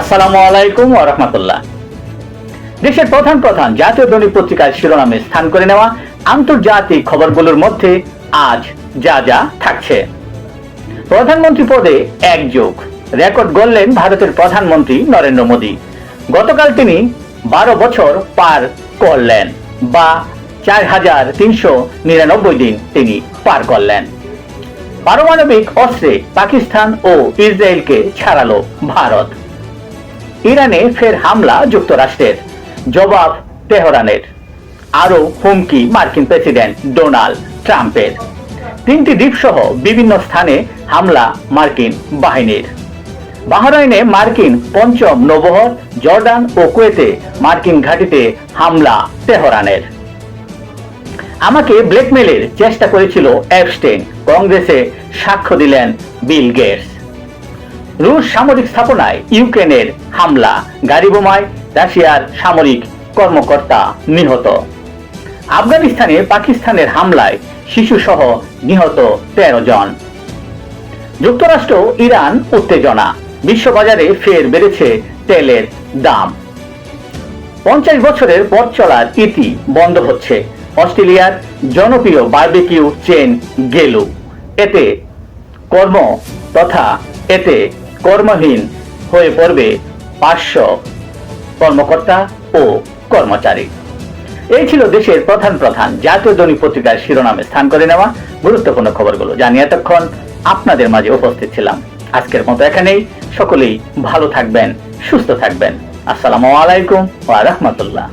আসসালামু আলাইকুম ওয়া রাহমাতুল্লাহ। দেশের প্রধান প্রধান জাতীয় দৈনিক পত্রিকার শিরোনামে স্থান করে নেওয়া আন্তর্জাতিক খবরগুলোর মধ্যে আজ যা যা থাকছে। প্রধানমন্ত্রী পদে এক যুগ রেকর্ড গড়লেন ভারতের প্রধানমন্ত্রী নরেন্দ্র মোদী। গতকাল তিনি 12 বছর পার করলেন, বা 4399 দিন তিনি পার করলেন। পারমাণবিক অস্ত্রে পাকিস্তান ও ইসরায়েলকে ছাড়ালো ভারত। ইরানে ফের হামলা যুক্তরাষ্ট্রের, জবাব তেহরানের। আরো হুমকি মার্কিন প্রেসিডেন্ট ডোনাল্ড ট্রাম্পের। 3টি দ্বীপসহ বিভিন্ন স্থানে হামলা মার্কিন বাহিনীর। বাহরাইনে মার্কিন পঞ্চম নৌবহর, জর্ডান ও কুয়েতে মার্কিন ঘাঁটিতে হামলা তেহরানের। আমাকে ব্ল্যাকমেলের চেষ্টা করেছিল এপস্টেইন, কংগ্রেসে সাক্ষ্য দিলেন বিল গেটস। রুশ সামরিক স্থাপনায় ইউক্রেনের হামলা, গাড়ি বোমায় রাশিয়ার সামরিক কর্মকর্তা নিহত। আফগানিস্তানে পাকিস্তানের হামলায় শিশুসহ নিহত 13 জন। যুক্তরাষ্ট্র ইরান উত্তেজনা, বিশ্ববাজারে ফের বেড়েছে তেলের দাম। 50 বছরের পথ চলার ইতি বন্ধ হচ্ছে। অস্ট্রেলিয়ার জনপ্রিয় বারবিকিউ চেন গেলু, এতে কর্মহীন হয়ে পড়বে 500 কর্মকর্তা ও কর্মচারী। এই ছিল দেশের প্রধান প্রধান জাতীয় দৈনিক পত্রিকার শিরোনামে স্থান করে নেওয়া গুরুত্বপূর্ণ খবরগুলো, জানিয়ে এতক্ষণ আপনাদের মাঝে উপস্থিত ছিলাম। আজকের মতো এখানেই। সকলেই ভালো থাকবেন, সুস্থ থাকবেন। আসসালামু আলাইকুম ওয়া রাহমাতুল্লাহ।